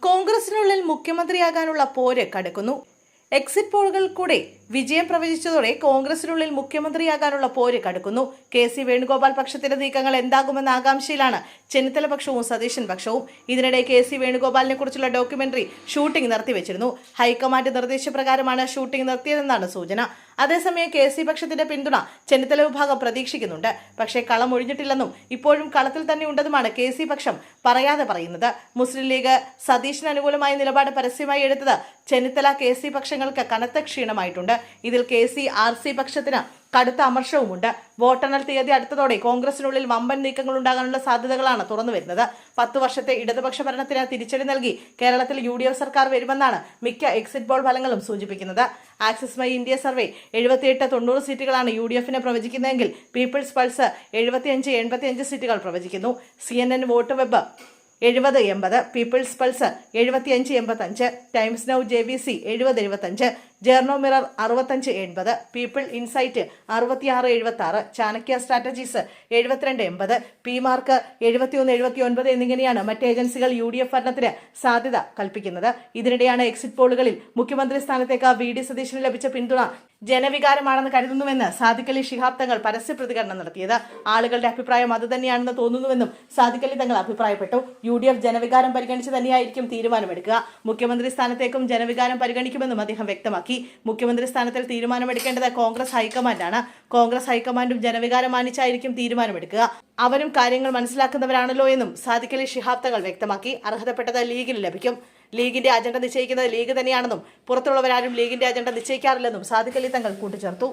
കോൺഗ്രസിനുള്ളിൽ മുഖ്യമന്ത്രിയാകാനുള്ള പോര് കടുക്കുന്നു. എക്സിറ്റ് പോളുകൾ കൂടെ വിജയം പ്രവചിച്ചതോടെ കോൺഗ്രസിനുള്ളിൽ മുഖ്യമന്ത്രിയാകാനുള്ള പോര് കടുക്കുന്നു. കെ.സി. വേണുഗോപാൽ പക്ഷത്തിന്റെ നീക്കങ്ങൾ എന്താകുമെന്ന ആകാംക്ഷയിലാണ് ചെന്നിത്തല പക്ഷവും സതീശൻ പക്ഷവും. ഇതിനിടെ കെ.സി. വേണുഗോപാലിനെ കുറിച്ചുള്ള ഡോക്യുമെന്ററി ഷൂട്ടിംഗ് നിർത്തിവെച്ചിരുന്നു. ഹൈക്കമാൻഡ് നിർദ്ദേശപ്രകാരമാണ് ഷൂട്ടിംഗ് നിർത്തിയതെന്നാണ് സൂചന. അതേസമയം കെ.സി. പക്ഷത്തിന്റെ പിന്തുണ ചെന്നിത്തല വിഭാഗം പ്രതീക്ഷിക്കുന്നുണ്ട്. പക്ഷേ കളം ഒഴിഞ്ഞിട്ടില്ലെന്നും ഇപ്പോഴും കളത്തിൽ തന്നെ ഉണ്ടെന്നുമാണ് കെ.സി. പക്ഷം പറയാതെ പറയുന്നത്. മുസ്ലിം ലീഗ് സതീശന് അനുകൂലമായ നിലപാട് പരസ്യമായി എടുത്തത് ചെന്നിത്തല കെ.സി. പക്ഷങ്ങൾക്ക് കനത്ത ക്ഷീണമായിട്ടുണ്ട്. ഇതിൽ കെ.സി. ആർ.സി. പക്ഷത്തിന് കടുത്ത അമർഷവുമുണ്ട്. വോട്ടെണ്ണൽ തീയതി അടുത്തതോടെ കോൺഗ്രസിനുള്ളിൽ വമ്പൻ നീക്കങ്ങൾ ഉണ്ടാകാനുള്ള സാധ്യതകളാണ് തുറന്നുവരുന്നത്. 10 വർഷത്തെ ഇടതുപക്ഷ ഭരണത്തിന് തിരിച്ചടി നൽകി കേരളത്തിൽ UDF സർക്കാർ വരുമെന്നാണ് മിക്ക എക്സിറ്റ് പോൾ ഫലങ്ങളും സൂചിപ്പിക്കുന്നത്. ആക്സിസ് മൈ ഇന്ത്യ സർവേ 78-90 സീറ്റുകളാണ് UDFന് പ്രവചിക്കുന്നതെങ്കിൽ പീപ്പിൾസ് പൾസ് 75-85 സീറ്റുകൾ പ്രവചിക്കുന്നു. CNN Vote Web 70-80, People's Pulse 75-85, Times Now JVC 70-75, Journo Mirror 65-80, People Insight 66-76, Chanakya Strategies 72-80, PMark 71-79 എന്നിങ്ങനെയാണ് മറ്റ് ഏജൻസികൾ UDF ഭരണത്തിന് സാധ്യത കൽപ്പിക്കുന്നത്. ഇതിനിടെയാണ് എക്സിറ്റ് പോളുകളിൽ മുഖ്യമന്ത്രി സ്ഥാനത്തേക്ക് VD സതീശന് ലഭിച്ച പിന്തുണ ജനവികാരമാണെന്ന് കരുതുന്നുവെന്ന് സാദിഖ് അലി ശിഹാബ് തങ്ങൾ പരസ്യ പ്രതികരണം നടത്തിയത്. ആളുകളുടെ അഭിപ്രായം അതുതന്നെയാണെന്ന് തോന്നുന്നുവെന്നും സാദിഖ് അലി തങ്ങൾ അഭിപ്രായപ്പെട്ടു. UDF ജനവികാരം പരിഗണിച്ച് തന്നെയായിരിക്കും തീരുമാനമെടുക്കുക. മുഖ്യമന്ത്രി സ്ഥാനത്തേക്കും ജനവികാരം പരിഗണിക്കുമെന്നും അദ്ദേഹം വ്യക്തമാക്കി. മുഖ്യമന്ത്രി സ്ഥാനത്തിൽ തീരുമാനമെടുക്കേണ്ടത് കോൺഗ്രസ് ഹൈക്കമാൻഡാണ്. കോൺഗ്രസ് ഹൈക്കമാൻഡും ജനവികാരം മാനിച്ചായിരിക്കും തീരുമാനമെടുക്കുക. അവരും കാര്യങ്ങൾ മനസ്സിലാക്കുന്നവരാണല്ലോ എന്നും സാദിഖ് അലി ശിഹാബ് തങ്ങൾ വ്യക്തമാക്കി. അർഹതപ്പെട്ടത് ലീഗിന് ലഭിക്കും. ലീഗിന്റെ അജണ്ട നിശ്ചയിക്കുന്നത് ലീഗ് തന്നെയാണെന്നും പുറത്തുള്ളവരാരും ലീഗിന്റെ അജണ്ട നിശ്ചയിക്കാറില്ലെന്നും സാദിഖ് അലി തങ്ങൾ കൂട്ടിച്ചേർത്തു.